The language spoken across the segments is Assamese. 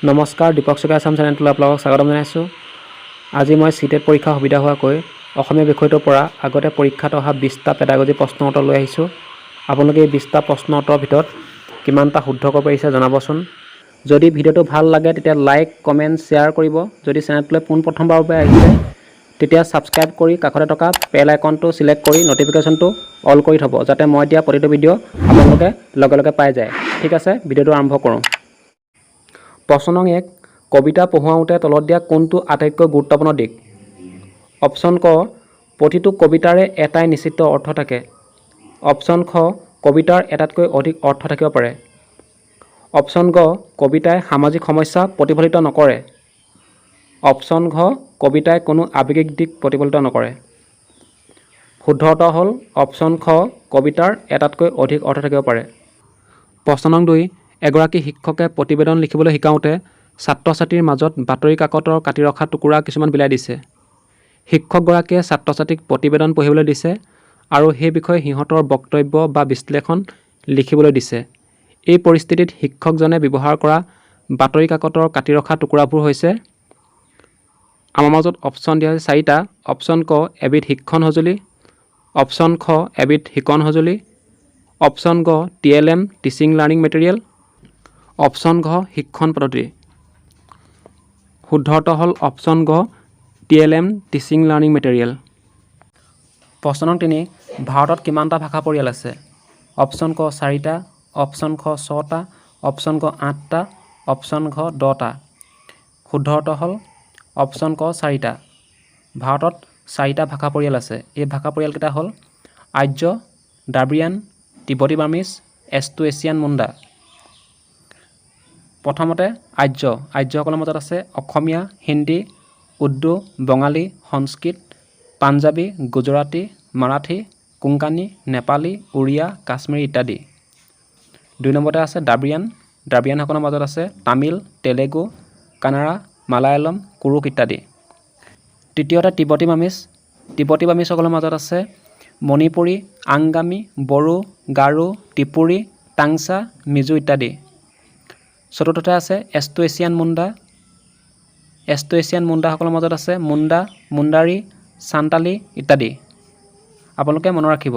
নমস্কাৰ, দীপক চুকে আছাম চেনেলটোলৈ আপোনালোকক স্বাগতম জনাইছোঁ। আজি মই চিটেট পৰীক্ষা সুবিধা হোৱাকৈ অসমীয়া বিষয়টোৰ পৰা আগতে পৰীক্ষাত অহা 20টা পেডাগজি প্ৰশ্ন উত্তৰ লৈ আহিছোঁ। আপোনালোকে এই 20টা প্ৰশ্ন উত্তৰৰ ভিতৰত কিমানটা শুদ্ধ কৰিব পাৰিছে জনাবচোন। যদি ভিডিঅ'টো ভাল লাগে তেতিয়া লাইক, কমেণ্ট, শ্বেয়াৰ কৰিব। যদি চেনেলটোলৈ পোনপ্ৰথমবাৰৰ বাবে আহিছে তেতিয়া ছাবস্ক্ৰাইব কৰি কাষতে থকা বেল আইকনটো ছিলেক্ট কৰি ন'টিফিকেশ্যনটো অল কৰি থ'ব, যাতে মই দিয়া প্ৰতিটো ভিডিঅ' আপোনালোকে লগে লগে পাই যায়। ঠিক আছে, ভিডিঅ'টো আৰম্ভ কৰোঁ। প্ৰশ্ন নং 1, কবিতা পঢ়ুৱাওঁতে তলত দিয়া কোনটো আটাইতকৈ গুৰুত্বপূৰ্ণ দিশ? অপশ্যন ক, প্ৰতিটো কবিতাৰে এটাই নিশ্চিত অৰ্থ থাকে। অপশ্যন খ, কবিতাৰ এটাতকৈ অধিক অৰ্থ থাকিব পাৰে। অপশ্যন গ, কবিতাই সামাজিক সমস্যা প্ৰতিফলিত নকৰে। অপশ্যন ঘ, কবিতাই কোনো আৱেগিক দিশ প্ৰতিফলিত নকৰে। শুদ্ধ উত্তৰ হ'ল অপশ্যন খ, কবিতাৰ এটাতকৈ অধিক অৰ্থ থাকিব পাৰে। প্ৰশ্ন নং 2, এগৰাকী শিক্ষকে প্ৰতিবেদন লিখিবলৈ শিকাওঁতে ছাত্ৰ-ছাত্ৰীৰ মাজত বাতৰি কাকতৰ কাটি ৰখা টুকুৰা কিছুমান বিলাই দিছে। শিক্ষকগৰাকীয়ে ছাত্ৰ-ছাত্ৰীক প্ৰতিবেদন পঢ়িবলৈ দিছে আৰু সেই বিষয়ে সিহঁতৰ বক্তব্য বা বিশ্লেষণ লিখিবলৈ দিছে। এই পৰিস্থিতিত শিক্ষকজনে ব্যৱহাৰ কৰা বাতৰি কাকতৰ কাটি ৰখা টুকুৰাবোৰ হৈছে, আমাৰ মাজত অপশ্যন দিয়া হৈছে 4টা। অপশ্যন ক, এবিধ শিক্ষণ সঁজুলি। অপশ্যন খ, এবিধ শিকন সঁজুলি। অপশ্যন গ, TLM teaching learning material. Option ঘ, শিক্ষণ পদ্ধতি। শুদ্ধ উত্তৰ হ'ল অপশ্যন গ, TLM টিচিং লাৰ্ণিং মেটেৰিয়েল। প্ৰশ্ন নং 3, ভাৰতত কিমানটা ভাষা পৰিয়াল আছে? অপশ্যন ক 4টা, অপশ্যন খ 6টা, অপশ্যন গ 8টা, অপশ্যন ঘ 10টা। শুদ্ধ উত্তৰ হ'ল অপশ্যন ক 4টা। ভাৰতত 4টা ভাষা পৰিয়াল আছে। এই ভাষা পৰিয়ালকেইটা হ'ল আৰ্য, দ্ৰাবিড়িয়ান, তিব্বতী বাৰ্মিজ, এছটো এছিয়ান মুণ্ডা। প্ৰথমতে আৰ্যসকলৰ মাজত আছে অসমীয়া, হিন্দী, উৰ্দু, বঙালী, সংস্কৃত, পাঞ্জাবী, গুজৰাটী, মাৰাঠী, কোংকানী, নেপালী, উৰিয়া, কাশ্মীৰী ইত্যাদি। 2 নম্বৰতে আছে দ্ৰাবিড়িয়ানসকলৰ মাজত আছে তামিল, তেলেগু, কানাড়া, মালায়ালম, কুৰুক ইত্যাদি। তৃতীয়তে তিব্বতী বাৰ্মিজসকলৰ মাজত আছে মণিপুৰী, আংগামী, বড়ো, গাৰো, ত্ৰিপুৰী, টাংচা, মিজো ইত্যাদি। চতুৰ্থতে আছে এছটো এছিয়ান মুণ্ডাসকলৰ মাজত আছে মুণ্ডা, মুণ্ডাৰী, চান্তালী ইত্যাদি। আপোনালোকে মনত ৰাখিব,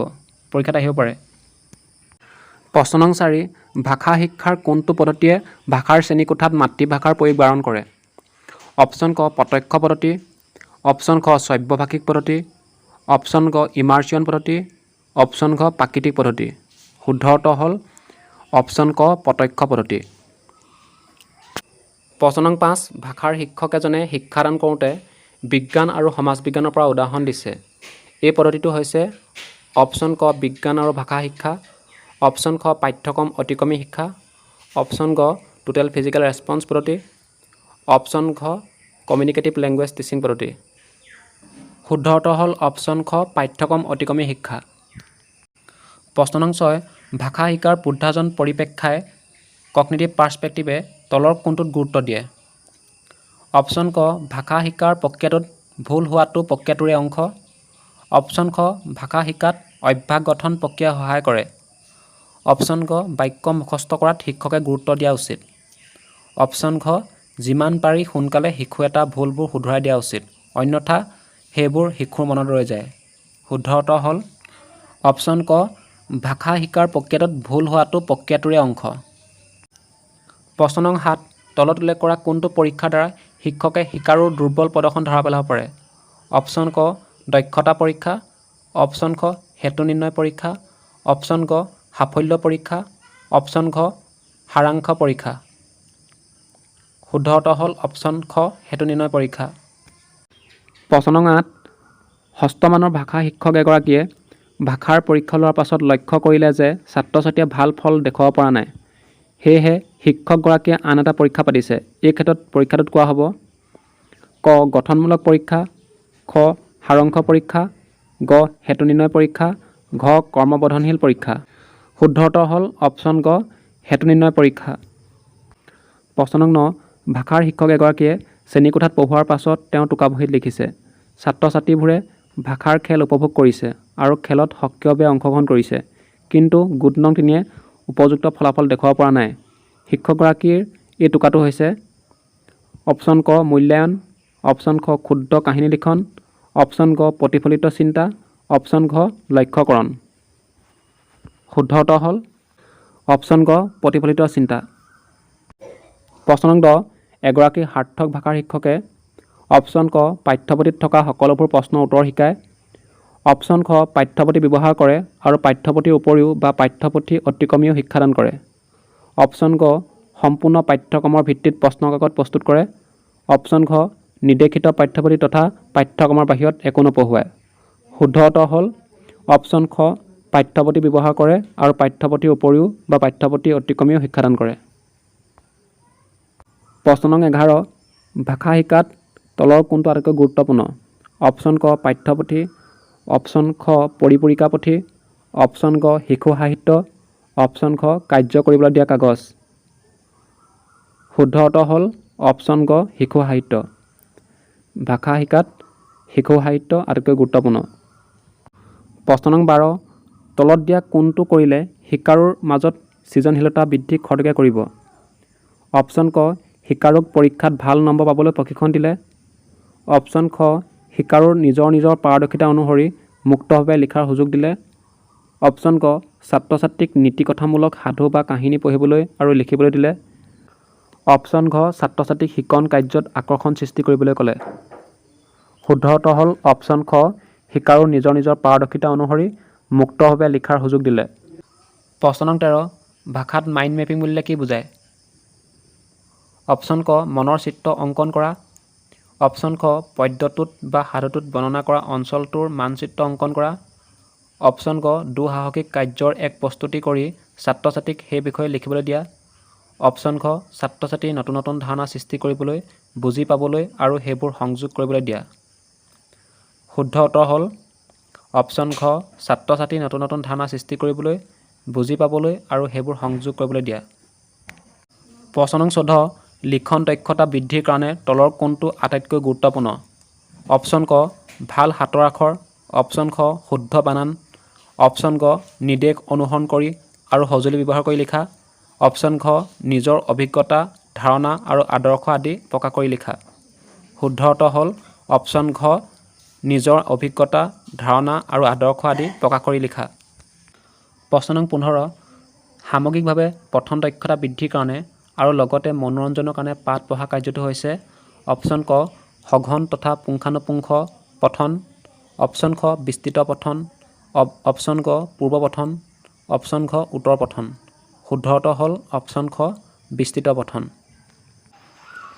পৰীক্ষাত আহিব পাৰে। প্ৰশ্ন নং 4, ভাষা শিক্ষাৰ কোনটো পদ্ধতিয়ে ভাষাৰ শ্ৰেণীকোঠাত মাতৃভাষাৰ প্ৰয়োগ বাৰণ কৰে? অপশ্যন ক, প্ৰত্যক্ষ পদ্ধতি। অপশ্যন খ, সব্যভাষিক পদ্ধতি। অপশ্যন গ, ইমাৰ্চিয়ন পদ্ধতি। অপশ্যন ঘ, প্ৰাকৃতিক পদ্ধতি। শুদ্ধ উত্তৰ হ'ল অপশ্যন ক, প্ৰত্যক্ষ পদ্ধতি। প্ৰশ্ন নং 5, ভাষাৰ শিক্ষক এজনে শিক্ষাদান কৰোঁতে বিজ্ঞান আৰু সমাজ বিজ্ঞানৰ পৰা উদাহৰণ দিছে। এই পদ্ধতিটো হৈছে অপশ্যন ক, বিজ্ঞান আৰু ভাষা শিক্ষা। অপশ্যন খ, পাঠ্যক্ৰম অতিক্ৰমী শিক্ষা। অপশ্যন গ, টোটেল ফিজিকেল ৰেছপন্স পদ্ধতি। অপশ্যন ঘ, কমিউনিকেটিভ লেংগুৱেজ টিচিং পদ্ধতি। শুদ্ধ উত্তৰ হ'ল অপশ্যন খ, পাঠ্যক্ৰম অতিক্ৰমী শিক্ষা। প্ৰশ্ন নং 6, ভাষা শিকাৰ বুদ্ধাজন পৰিপ্ৰেক্ষাই কগনিটিভ পাৰ্চপেক্টিভে তলৰ কোনটোত গুৰুত্ব দিয়ে? অপশ্যন ক, ভাষা শিকাৰ প্ৰক্ৰিয়াটোত ভুল হোৱাটো প্ৰক্ৰিয়াটোৰে অংশ। অপশ্যন খ, ভাষা শিকাত অভ্যাস গঠন প্ৰক্ৰিয়াই সহায় কৰে। অপশ্যন গ, বাক্য মুখস্থ কৰাত শিক্ষকে গুৰুত্ব দিয়া উচিত। অপশ্যন ঘ, যিমান পাৰি সোনকালে শিশু এটা ভুলবোৰ শুধৰাই দিয়া উচিত, অন্যথা সেইবোৰ শিশুৰ মনত ৰৈ যায়। শুদ্ধ উত্তৰ হ'ল অপশ্যন ক, ভাষা শিকাৰ প্ৰক্ৰিয়াটোত ভুল হোৱাটো প্ৰক্ৰিয়াটোৰে অংশ। প্ৰশ্ন নং 7, তলত উল্লেখ কৰা কোনটো পৰীক্ষাৰ দ্বাৰা শিক্ষকে শিকাৰুৰ দুৰ্বল প্ৰদৰ্শন ধৰা পেলাব পাৰে? অপশ্যন ক, দক্ষতা পৰীক্ষা। অপশ্যন খ, হেতু নিৰ্ণয় পৰীক্ষা। অপশ্যন গ, সাফল্য পৰীক্ষা। অপশ্যন ঘ, সাৰাংশ পৰীক্ষা। শুদ্ধ উত্তৰ হ'ল অপশ্যন খ, হেতু নিৰ্ণয় পৰীক্ষা। প্ৰশ্ন নং 8, ষষ্ঠমানৰ ভাষা শিক্ষক এগৰাকীয়ে ভাষাৰ পৰীক্ষা লোৱাৰ পাছত লক্ষ্য কৰিলে যে ছাত্ৰ-ছাত্ৰীয়ে ভাল ফল দেখুৱাব পৰা নাই। সেয়েহে শিক্ষকগৰাকীয়ে আন এটা পৰীক্ষা পাতিছে। এই ক্ষেত্ৰত পৰীক্ষাটোত কোৱা হ'ব ক, গঠনমূলক পৰীক্ষা। খ, সাৰাংশ পৰীক্ষা। গ, হেতু নিৰ্ণয় পৰীক্ষা। ঘ, কৰ্মবৰ্ধনশীল পৰীক্ষা। শুদ্ধ উত্তৰ হ'ল অপশ্যন গ, হেতু নিৰ্ণয় পৰীক্ষা। প্ৰশ্ন নং 9, ভাষাৰ শিক্ষক এগৰাকীয়ে শ্ৰেণীকোঠাত পঢ়োৱাৰ পাছত তেওঁ টোকাবহীত লিখিছে, ছাত্ৰ-ছাত্ৰীবোৰে ভাষাৰ খেল উপভোগ কৰিছে আৰু খেলত সক্ৰিয়ভাৱে অংশগ্ৰহণ কৰিছে, কিন্তু গোট নং 3য়ে উপযুক্ত ফলাফল দেখুৱাব পৰা নাই। শিক্ষকগৰাকীৰ এই টোকাটো হৈছে অপশ্যন ক মূল্যায়ন, অপশ্যন খ ক্ষুদ্ৰ কাহিনী লিখন, অপশ্যন গ প্ৰতিফলিত চিন্তা, অপশ্যন ঘ লক্ষ্যকৰণ। শুদ্ধ উত্তৰ হ'ল অপশ্যন গ প্ৰতিফলিত চিন্তা। প্ৰশ্ন নং 10 এগৰাকী সাৰ্থক ভাষাৰ শিক্ষকে অপশ্যন ক পাঠ্যপুথিত থকা সকলোবোৰ প্ৰশ্নৰ উত্তৰ শিকায়, অপশ্যন খ পাঠ্যপুথি ব্যৱহাৰ কৰে আৰু পাঠ্যপুথিৰ উপৰিও বা পাঠ্যপুথি অতিক্ৰমিও শিক্ষাদান কৰে, অপশ্যন গ সম্পূৰ্ণ পাঠ্যক্ৰমৰ ভিত্তিত প্ৰশ্নকাকত প্ৰস্তুত কৰে, অপশ্যন ঘ নিৰ্দেশিত পাঠ্যপুথি তথা পাঠ্যক্ৰমৰ বাহিৰত একো নপঢ়ুৱায়। শুদ্ধ উত্তৰ হ'ল অপশ্যন খ পাঠ্যপুথি ব্যৱহাৰ কৰে আৰু পাঠ্যপুথিৰ উপৰিও বা পাঠ্যপুথি অতিক্ৰমিও শিক্ষাদান কৰে। প্ৰশ্ন নং 11 ভাষা শিকাত তলৰ কোনটো আটাইতকৈ গুৰুত্বপূৰ্ণ, অপশ্যন ক পাঠ্যপুথি, অপশ্যন খ পৰিপূৰিকা পুথি, অপশ্যন গ শিশু সাহিত্য, অপশ্যন খ কাৰ্য কৰিবলৈ দিয়া কাগজ। শুদ্ধ উত্তৰ হ'ল অপশ্যন গ শিশু সাহিত্য। ভাষা শিকাত শিশু সাহিত্য আটাইতকৈ গুৰুত্বপূৰ্ণ। প্ৰশ্ন নং 12 তলত দিয়া কোনটো কৰিলে শিকাৰুৰ মাজত সৃজনশীলতা বৃদ্ধি খৰতকীয়া কৰিব, অপশ্যন ক শিকাৰুক পৰীক্ষাত ভাল নম্বৰ পাবলৈ প্ৰশিক্ষণ দিলে, অপশ্যন খ শিকাৰুৰ নিজৰ পাৰদৰ্শিতা অনুসৰি মুক্তভাৱে লিখাৰ সুযোগ দিলে, অপশ্যন ক ছাত্ৰ ছাত্ৰীক নীতিকথামূলক সাধু বা কাহিনী পঢ়িবলৈ আৰু লিখিবলৈ দিলে, অপশ্যন ঘ ছাত্ৰ ছাত্ৰীক শিকন কাৰ্যত আকৰ্ষণ সৃষ্টি কৰিবলৈ ক'লে। শুদ্ধ উত্তৰ হ'ল অপশ্যন খ শিকাৰুৰ নিজৰ পাৰদৰ্শিতা অনুসৰি মুক্তভাৱে লিখাৰ সুযোগ দিলে। প্ৰশ্ন নং 13 ভাষাত মাইণ্ড মেপিং বুলিলে কি বুজায়, অপশ্যন ক মনৰ চিত্ৰ অংকন কৰা, অপশ্যন খ পদ্যটোত বা সাধুটোত বৰ্ণনা কৰা অঞ্চলটোৰ মানচিত্ৰ অংকন কৰা, অপশ্যন গ দুঃসাহসিক কাৰ্যৰ এক প্ৰস্তুতি কৰি ছাত্ৰ ছাত্ৰীক সেই বিষয়ে লিখিবলৈ দিয়া, অপশ্যন খ ছাত্ৰ ছাত্ৰীৰ নতুন ধাৰণা সৃষ্টি কৰিবলৈ, বুজি পাবলৈ আৰু সেইবোৰ সংযোগ কৰিবলৈ দিয়া। শুদ্ধ উত্তৰ হ'ল অপশ্যন ঘ ছাত্ৰ ছাত্ৰীৰ নতুন ধাৰণা সৃষ্টি কৰিবলৈ, বুজি পাবলৈ আৰু সেইবোৰ সংযোগ কৰিবলৈ দিয়া। প্ৰশ্ন নং 14 লিখন দক্ষতা বৃদ্ধিৰ কাৰণে তলৰ কোনটো আটাইতকৈ গুৰুত্বপূৰ্ণ, অপশ্যন ক ভাল হাতৰ আখৰ, অপশ্যন খ শুদ্ধ বানান, অপশ্যন গ নিৰ্দেশ অনুসৰণ কৰি আৰু সঁজুলি ব্যৱহাৰ কৰি লিখা, অপশ্যন ঘ নিজৰ অভিজ্ঞতা ধাৰণা আৰু আদৰ্শ আদি প্ৰকাশ কৰি লিখা। শুদ্ধ উত্তৰ হ'ল অপশ্যন ঘ নিজৰ অভিজ্ঞতা ধাৰণা আৰু আদৰ্শ আদি প্ৰকাশ কৰি লিখা। প্ৰশ্ন নং 15 সামগ্ৰিকভাৱে পঠন দক্ষতা বৃদ্ধিৰ কাৰণে আৰু লগতে মনোৰঞ্জনৰ কাৰণে পাঠ পঢ়া কাৰ্যটো হৈছে অপশ্যন ক সঘন তথা পুংখানুপুংখ পঠন, অপশ্যন খ বিস্তৃত পঠন, অপশ্যন গ পূৰ্ব পঠন, অপশ্যন ঘ উত্তৰ পঠন। শুদ্ধ উত্তৰ হ'ল অপশ্যন খ বিস্তৃত পঠন।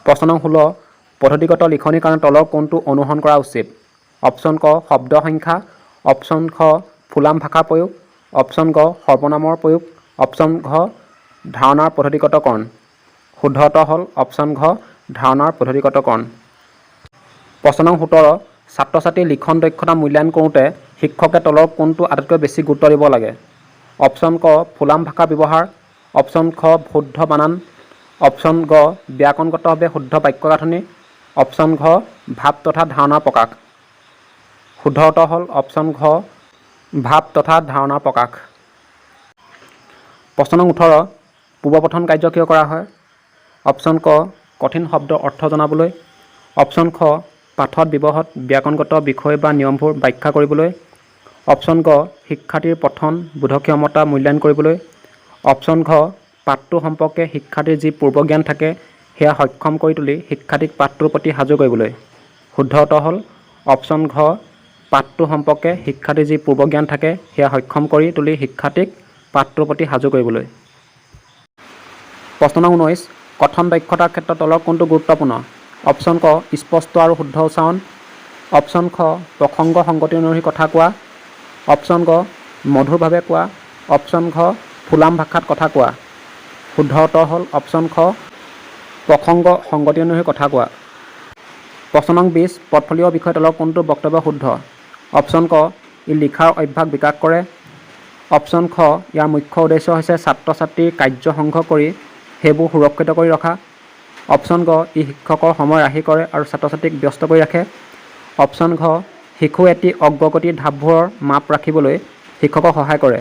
প্ৰশ্ন নং 16 পদ্ধতিগত লিখনিৰ কাৰণে তলৰ কোনটো অনুসৰণ কৰা উচিত, অপশ্যন ক শব্দ সংখ্যা, অপশ্যন খ ফুলাম ভাষাৰ প্ৰয়োগ, অপশ্যন গ সৰ্বনামৰ প্ৰয়োগ, অপশ্যন ঘ ধাৰণাৰ পদ্ধতিগতকৰণ। শুদ্ধ উত্তৰ হ'ল অপশ্যন ঘ ধাৰণাৰ পদ্ধতিগতকৰণ। প্ৰশ্ন নং 17 ছাত্ৰ ছাত্ৰীৰ লিখন দক্ষতা মূল্যায়ন কৰোঁতে শিক্ষকে তলৰ কোনটো আটাইতকৈ বেছি গুৰুত্ব দিব লাগে, অপশ্যন ক ফুলাম ভাষাৰ ব্যৱহাৰ, অপশ্যন খ শুদ্ধ বানান, অপশ্যন গ ব্যাকৰণগতভাৱে শুদ্ধ বাক্য গাঁথনি, অপশ্যন ঘ ভাৱ তথা ধাৰণাৰ প্ৰকাশ। শুদ্ধ উত্তৰ হ'ল অপশ্যন ঘ ভাৱ তথা ধাৰণাৰ প্ৰকাশ। প্ৰশ্ন নং 18 পূৰ্বপঠন কাৰ্য কিয় কৰা হয়, অপশ্যন ক কঠিন শব্দৰ অৰ্থ জনাবলৈ, অপশ্যন খ পাঠত ব্যৱহৃত ব্যাকৰণগত বিষয় বা নিয়মবোৰ ব্যাখ্যা কৰিবলৈ, অপশ্যন গ শিক্ষাৰ্থীৰ পঠন বোধক্ষমতা মূল্যায়ন কৰিবলৈ, অপশ্যন ঘ পাঠটো সম্পৰ্কে শিক্ষাৰ্থীৰ যি পূৰ্বজ্ঞান থাকে সেয়া সক্ষম কৰি তুলি শিক্ষাৰ্থীক পাঠটোৰ প্ৰতি সাজু কৰিবলৈ। শুদ্ধ উত্তৰ হ'ল অপশ্যন ঘ পাঠটো সম্পৰ্কে শিক্ষাৰ্থীৰ যি পূৰ্বজ্ঞান থাকে সেয়া সক্ষম কৰি তুলি শিক্ষাৰ্থীক পাঠটোৰ প্ৰতি সাজু কৰিবলৈ। প্ৰশ্ন নং 19 কথন দক্ষতাৰ ক্ষেত্ৰত তলৰ কোনটো গুৰুত্বপূৰ্ণ, অপশ্যন ক স্পষ্ট আৰু শুদ্ধ উচ্চাৰণ, অপশ্যন খ প্ৰসংগ সংগতি অনুসৰি কথা কোৱা, অপশ্যন গ মধুৰভাৱে কোৱা, অপশ্যন ঘ ফুলাম ভাষাত কথা কোৱা। শুদ্ধ উত্তৰ হ'ল অপশ্যন খ প্ৰসংগ সংগতি অনুসৰি কথা কোৱা। প্ৰশ্ন নং 20 পৰ্টফলিঅ'ৰ বিষয়ে তলৰ কোনটো বক্তব্য শুদ্ধ, অপশ্যন ক ই লিখাৰ অভ্যাস বিকাশ কৰে, অপশ্যন খ ইয়াৰ মুখ্য উদ্দেশ্য হৈছে ছাত্ৰ ছাত্ৰীৰ কাৰ্য সংগ্ৰহ কৰি সেইবোৰ সুৰক্ষিত কৰি ৰখা, অপশ্যন গ ই শিক্ষকৰ সময় ৰাহি কৰে আৰু ছাত্ৰ ছাত্ৰীক ব্যস্ত কৰি ৰাখে, অপশ্যন ঘ শিশু এটি অগ্ৰগতিৰ ধাপবোৰৰ মাপ ৰাখিবলৈ শিক্ষকক সহায় কৰে।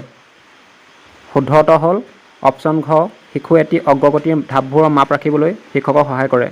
শুদ্ধ উত্তৰ হ'ল অপশ্যন ঘ শিশু এটি অগ্ৰগতিৰ ধাপবোৰৰ মাপ ৰাখিবলৈ শিক্ষকক সহায় কৰে।